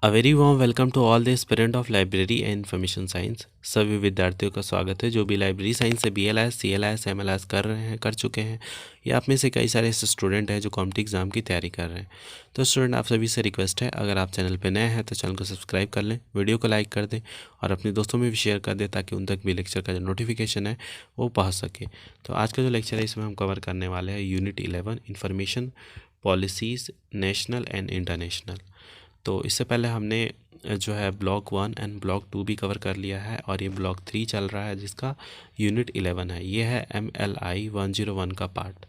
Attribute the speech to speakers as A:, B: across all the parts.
A: A very warm welcome to all the aspirant of library and information science. सभी विद्यार्थियों का स्वागत है जो भी लाइब्रेरी साइंस से BLS CLS MLS कर रहे हैं, कर चुके हैं, या आप में से कई सारे ऐसे स्टूडेंट हैं जो कॉम्पिटिटिव एग्जाम की तैयारी कर रहे हैं। तो स्टूडेंट, आप सभी से रिक्वेस्ट है, अगर आप चैनल पर नए हैं तो चैनल को सब्सक्राइब कर लें, वीडियो को लाइक कर दें और अपने दोस्तों में भी शेयर कर दें ताकि उन तक भी लेक्चर का जो नोटिफिकेशन है वो पहुँच सके। तो आज का जो लेक्चर है इसमें हम कवर करने वाले हैं unit 11 information policies national and international. तो इससे पहले हमने जो है ब्लॉक 1 एंड ब्लॉक 2 भी कवर कर लिया है और ये ब्लॉक 3 चल रहा है जिसका यूनिट 11 है। ये है MLI 101 का पार्ट।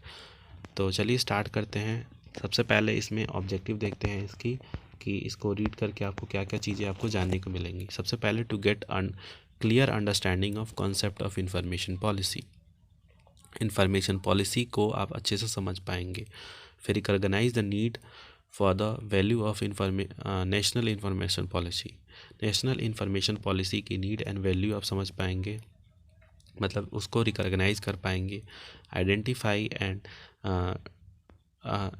A: तो चलिए स्टार्ट करते हैं। सबसे पहले इसमें ऑब्जेक्टिव देखते हैं इसकी कि इसको रीड करके आपको क्या क्या चीज़ें आपको जानने को मिलेंगी। सबसे पहले to get clear understanding of concept of information policy. Information policy को आप अच्छे से समझ पाएंगे। फिर recognise the need for the value of national information policy. National information policy की नीड एंड वैल्यू आप समझ पाएंगे, मतलब उसको रिकॉग्नाइज कर पाएंगे। Identify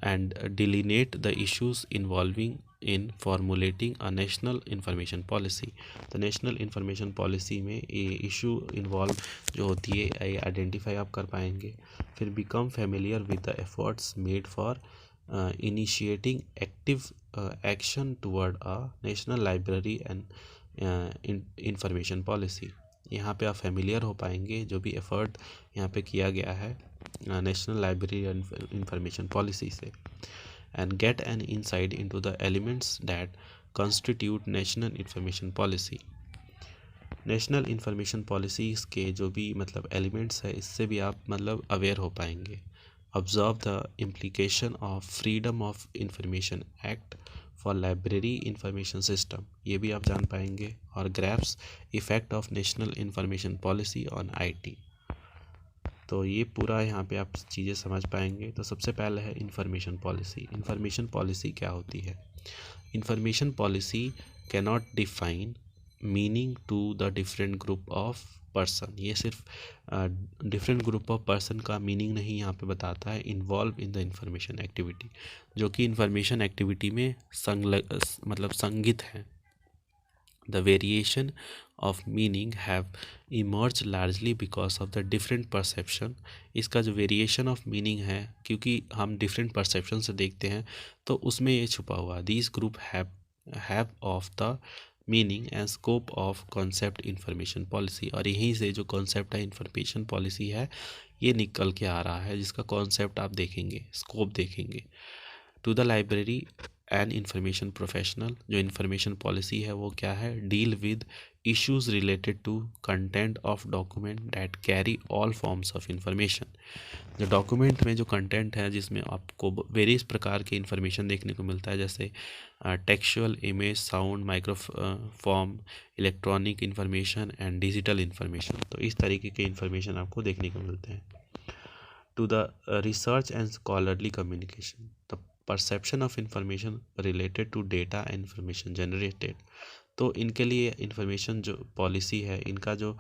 A: and delineate the issues involving in formulating a national information policy. तो नेशनल इंफॉर्मेशन पॉलिसी में ये इशू इन्वॉल्व जो होती है आइडेंटिफाई आप कर पाएंगे। फिर become familiar with the efforts made for initiating active action toward a national library and information policy। यहाँ पे आप फेमिलियर हो पाएंगे जो भी एफर्ट यहाँ पे किया गया है national library and information policy से। And get an insight into the elements that constitute national information policy. National information policies के जो भी मतलब एलिमेंट्स है इससे भी आप मतलब अवेयर हो पाएंगे। Observe the implication of freedom of information act for library information system, ये भी आप जान पाएंगे। और grasp effect of national information policy on IT। तो ये पूरा यहाँ पे आप चीज़ें समझ पाएंगे। तो सबसे पहले है इंफॉर्मेशन पॉलिसी। इंफॉर्मेशन पॉलिसी क्या होती है? Information policy cannot define meaning to the different group of person. ये सिर्फ डिफरेंट ग्रुप ऑफ पर्सन का मीनिंग नहीं यहाँ पे बताता है। Involve in the information activity, जो कि इंफॉर्मेशन एक्टिविटी में मतलब संगित है। The variation of meaning have emerged largely because of the different perception। इसका जो वेरिएशन ऑफ मीनिंग है, क्योंकि हम डिफरेंट परसेप्शन से देखते हैं तो उसमें ये छुपा हुआ। These group have of the meaning and scope of concept information policy. और यहीं से जो कॉन्सेप्ट है इंफॉर्मेशन पॉलिसी है ये निकल के आ रहा है, जिसका कॉन्सेप्ट आप देखेंगे, स्कोप देखेंगे। To the library and information professional, जो इंफॉर्मेशन पॉलिसी है वो क्या है? Deal with issues related to content of document that carry all forms of information. जो डॉक्यूमेंट में जो कंटेंट है जिसमें आपको वेरियस प्रकार के इंफॉर्मेशन देखने को मिलता है, जैसे textual, image, sound, micro form, electronic information and digital information. तो इस तरीके के इंफॉर्मेशन आपको देखने को मिलते हैं। To the research and scholarly communication, the perception of information related to data and information generated. तो इनके लिए इंफॉर्मेशन जो पॉलिसी है इनका जो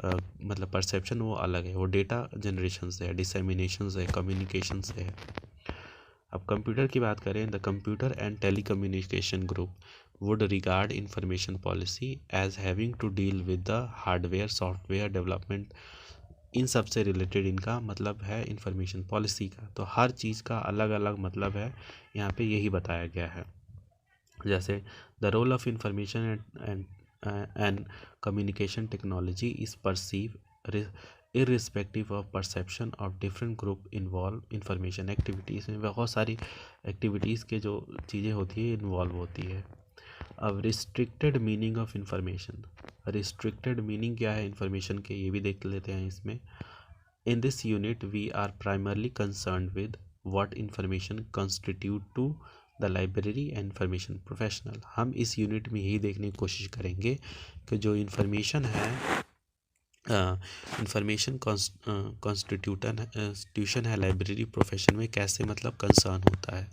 A: मतलब परसेप्शन वो अलग है, वो डेटा जनरेशन से है, डिसेमिनेशन से है, कम्युनिकेशन से है। अब कंप्यूटर की बात करें, the computer and telecommunication group would regard information policy as having to deal with the hardware software development. इन सब से रिलेटेड इनका मतलब है इंफॉर्मेशन पॉलिसी का। तो हर चीज़ का अलग अलग मतलब है, यहाँ पे यही बताया गया है। जैसे the role of information and communication technology is perceive irrespective of perception of different group involve information activities। में बहुत सारी एक्टिविटीज़ के जो चीज़ें होती है इन्वॉल्व होती है। अब restricted meaning of information, restricted meaning क्या है इंफॉर्मेशन के, ये भी देख लेते हैं इसमें। In this unit we are primarily concern with what information constitute to the library and information professional. हम इस यूनिट में यही देखने की कोशिश करेंगे कि जो इंफॉर्मेशन है इंफॉर्मेशन कॉन्स्टिट्यूशन है लाइब्रेरी प्रोफेशन में कैसे मतलब कंसर्न होता है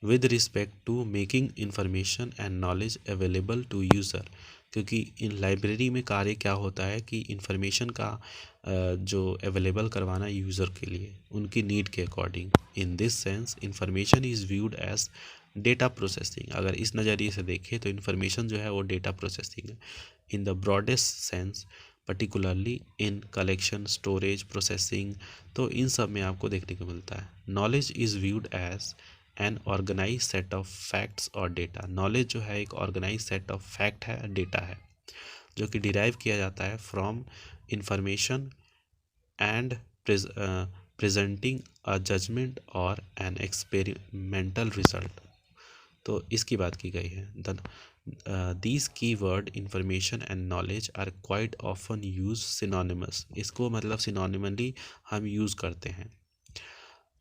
A: with respect to making information and knowledge available to user. क्योंकि इन लाइब्रेरी में कार्य क्या होता है कि इंफॉर्मेशन का जो अवेलेबल करवाना यूज़र के लिए उनकी नीड के according. In this sense information is viewed as data processing, अगर इस नज़रिए से देखें तो इन्फॉर्मेशन जो है वो डेटा प्रोसेसिंग है in the broadest sense, particularly in collection, storage, processing. तो इन सब में आपको देखने को मिलता है। Knowledge is viewed as an organize set of facts और डेटा। नॉलेज जो है एक ऑर्गेनाइज सेट ऑफ फैक्ट है, डेटा है, जो कि डिराइव किया जाता है from information and presenting a judgement और एन एक्सपेरिमेंटल रिजल्ट। तो इसकी बात की गई है। The these key word information and knowledge are quite often use synonymous. इसको मतलब सिनोनिमली हम यूज़ करते हैं।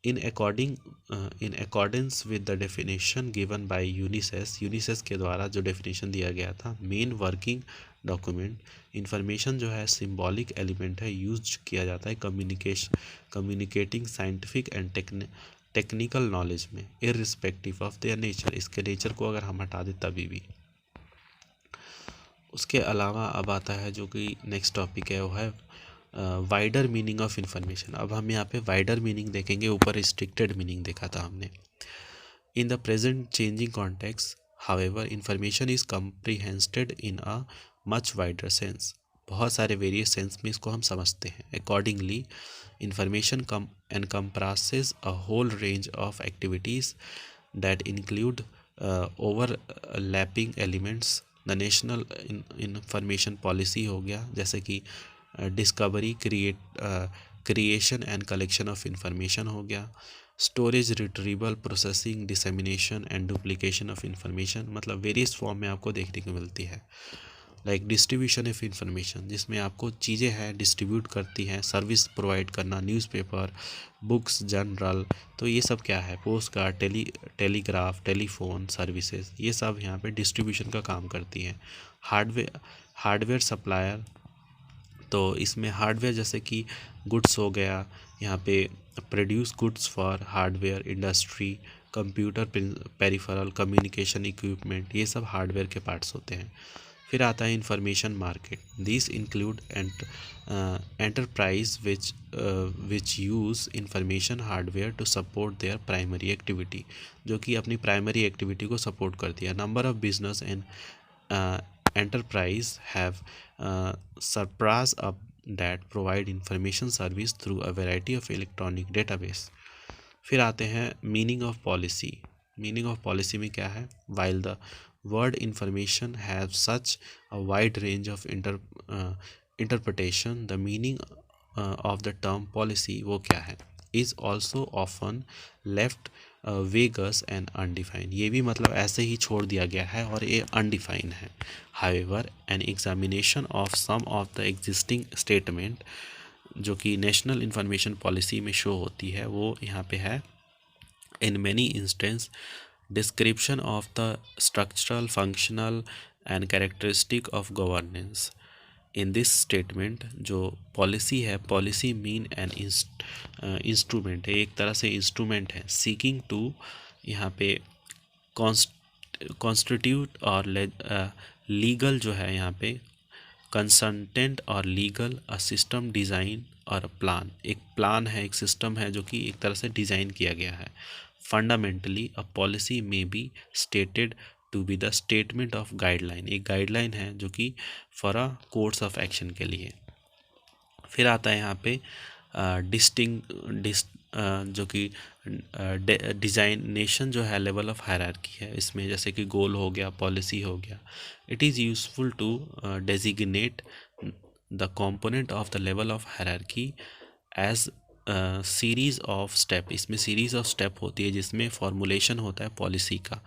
A: In accordance with the definition given by UNISIST के द्वारा जो डेफिनेशन दिया गया था, मेन वर्किंग डॉक्यूमेंट, इंफॉर्मेशन जो है सिंबॉलिक एलिमेंट है, यूज किया जाता है communicating scientific and technical knowledge में, इररिस्पेक्टिव ऑफ देयर नेचर। इसके नेचर को अगर हम हटा दें तभी भी। उसके अलावा अब आता है जो कि नेक्स्ट टॉपिक है, वो है वाइडर मीनिंग ऑफ इंफॉर्मेशन। अब हम यहाँ पे वाइडर मीनिंग देखेंगे, ऊपर रिस्ट्रिक्टेड मीनिंग देखा था हमने। In the present changing context however information is comprehended in a much wider sense. बहुत सारे वेरियस सेंस में इसको हम समझते हैं। Accordingly information encompasses a whole range of activities that include overlapping elements। The national information policy हो गया, जैसे कि discovery, creation and collection of information हो गया, storage, retrieval, processing, dissemination and duplication of information, मतलब वेरियस फॉर्म में आपको देखने को मिलती है। लाइक डिस्ट्रीब्यूशन ऑफ इंफॉर्मेशन, जिसमें आपको चीज़ें हैं डिस्ट्रीब्यूट करती हैं, सर्विस प्रोवाइड करना, न्यूज़पेपर, बुक्स, जर्नल। तो ये सब क्या है, post card, telegraph, telephone services, ये सब यहाँ पे डिस्ट्रीब्यूशन का काम करती हैं। हार्डवेयर सप्लायर, तो इसमें हार्डवेयर जैसे कि गुड्स हो गया, यहाँ पे produce goods for hardware industry, computer peripheral, communication equipment, ये सब हार्डवेयर के पार्ट्स होते हैं। फिर आता है information market. This include enterprise which use information hardware to support their primary activity, जो कि अपनी प्राइमरी एक्टिविटी को सपोर्ट करती है। Number of business and enterprise have surpass up that provide information service through a variety of electronic database। फिर आते हैं meaning of policy. Meaning of policy में क्या है, while the word information have such a wide range of interpretation, the meaning of the term policy वो क्या है, is also often left vague and undefined. ये भी मतलब ऐसे ही छोड़ दिया गया है और ये अनडिफाइंड है। However an examination of some of the existing statement, जो कि नेशनल इंफॉर्मेशन पॉलिसी में शो होती है, वो यहाँ पे है। In many instance description of the structural, functional and characteristic of governance. In this statement जो पॉलिसी है, पॉलिसी मीन एन इंस्ट्रूमेंट है, एक तरह से इंस्ट्रूमेंट है, सीकिंग टू यहाँ पे कॉन्स्टिट्यूट और लीगल जो है यहाँ पे कंसल्टेंट और लीगल अ सिस्टम डिज़ाइन और प्लान। एक प्लान है, एक सिस्टम है जो कि एक तरह से डिज़ाइन किया गया है। Fundamentally a policy may be stated to be the statement of guideline. एक गाइडलाइन है जो कि for a course of action के लिए। फिर आता है यहाँ पे जो कि डिज़ाइनेशन जो है, लेवल ऑफ हायरार्की है इसमें, जैसे कि गोल हो गया, पॉलिसी हो गया। It is useful to designate the component of the level of hierarchy as series of step. इसमें सीरीज़ ऑफ स्टेप होती है जिसमें फॉर्मुलेशन होता है पॉलिसी का।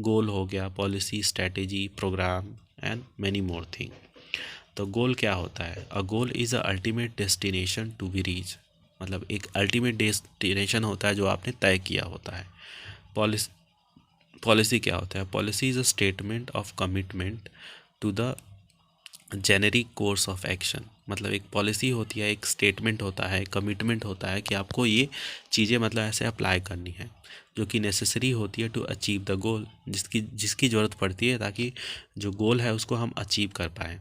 A: गोल हो गया, policy, strategy, programme and many more thing. तो गोल क्या होता है, a goal is a ultimate destination to be reach, मतलब एक अल्टीमेट डेस्टिनेशन होता है जो आपने तय किया होता है। पॉलिसी क्या होता है, policy is a statement of commitment to the generic course of action. मतलब एक पॉलिसी होती है, एक स्टेटमेंट होता है, कमिटमेंट होता है कि आपको ये चीज़ें मतलब ऐसे अप्लाई करनी है, जो कि नेसेसरी होती है टू अचीव द गोल, जिसकी ज़रूरत पड़ती है ताकि जो गोल है उसको हम अचीव कर पाएँ।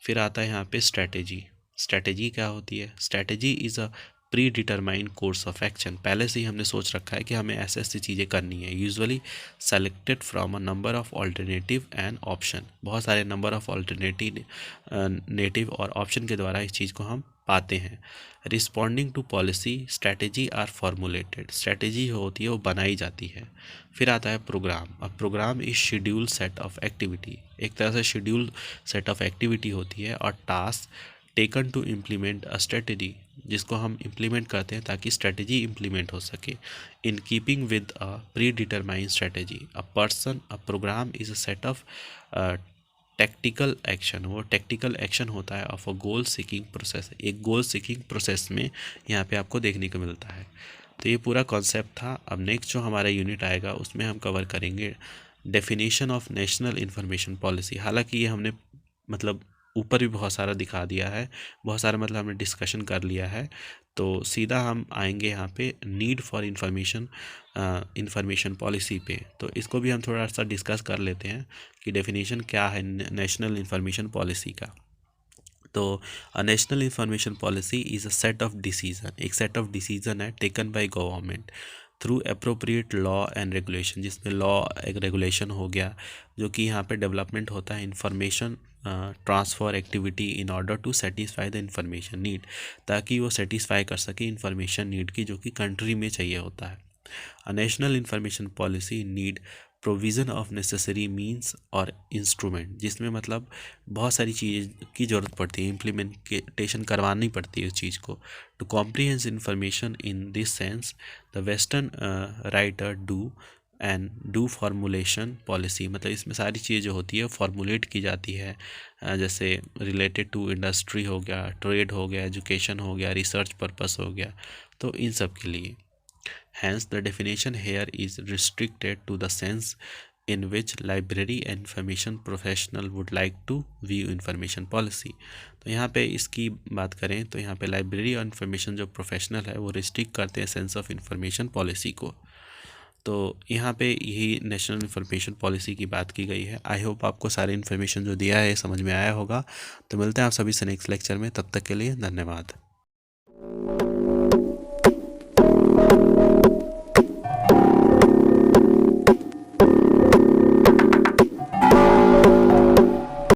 A: फिर आता है यहाँ पे स्ट्रेटेजी। स्ट्रेटेजी क्या होती है, strategy is a pre determined course of action, पहले से ही हमने सोच रखा है कि हमें ऐसे ऐसी चीज़ें करनी है। Usually selected from a number of alternative and option, बहुत सारे नंबर ऑफ नेटिव और ऑप्शन के द्वारा इस चीज़ को हम पाते हैं। Responding to policy strategy are formulated, strategy होती है वो बनाई जाती है। फिर आता है प्रोग्राम। अब programme is schedule set of activity, एक तरह से शेड्यूल सेट ऑफ एक्टिविटी होती है और task taken to implement a strategy, जिसको हम इम्प्लीमेंट करते हैं ताकि स्ट्रेटेजी इम्प्लीमेंट हो सके। In keeping with a predetermined strategy, a programme is a set of tactical action, वो टैक्टिकल एक्शन होता है of a goal seeking process, एक गोल सीकिंग प्रोसेस में यहाँ पे आपको देखने को मिलता है। तो ये पूरा कॉन्सेप्ट था। अब नेक्स्ट जो हमारा यूनिट आएगा उसमें हम कवर करेंगे definition of national information policy. हालांकि ये हमने मतलब ऊपर भी बहुत सारा दिखा दिया है, बहुत सारा मतलब हमने डिस्कशन कर लिया है। तो सीधा हम आएंगे यहाँ पे नीड फॉर इंफॉर्मेशन पॉलिसी पे। तो इसको भी हम थोड़ा सा डिस्कस कर लेते हैं कि डेफिनेशन क्या है नेशनल इंफॉर्मेशन पॉलिसी का। तो national information policy is a set of decision, एक सेट ऑफ डिसीजन है taken by government through appropriate law and regulation, जिसमें लॉ एक रेगुलेशन हो गया जो कि यहाँ पे डेवलपमेंट होता है information transfer activity in order to satisfy the information need, ताकि वो सेटिस्फाई कर सके इंफॉर्मेशन नीड की जो कि कंट्री में चाहिए होता है। अ national information policy need provision of necessary means और इंस्ट्रूमेंट, जिसमें मतलब बहुत सारी चीज़ की ज़रूरत पड़ती है, इम्प्लीमेंटेशन करवानी पड़ती है उस चीज़ को। To comprehend information in this sense the western writer do formulation policy, मतलब इसमें सारी चीज़ें जो होती है फार्मूलेट की जाती है, जैसे रिलेटेड टू इंडस्ट्री हो गया, ट्रेड हो गया, एजुकेशन हो गया, रिसर्च पर्पस हो गया, तो इन सब के लिए। Hence, the definition here is restricted to the sense in which library and information professional would like to view information policy। तो यहाँ पे इसकी बात करें तो यहाँ पे लाइब्रेरी और इंफॉर्मेशन जो प्रोफेशनल है वो रिस्ट्रिक्ट करते हैं सेंस ऑफ इंफॉर्मेशन पॉलिसी को। तो यहाँ पे यही नेशनल इंफॉर्मेशन पॉलिसी की बात की गई है। आई होप आपको सारी इन्फॉर्मेशन जो दिया है समझ में आया होगा। तो मिलते हैं आप सभी से नेक्स्ट लेक्चर में, तब तक के लिए धन्यवाद।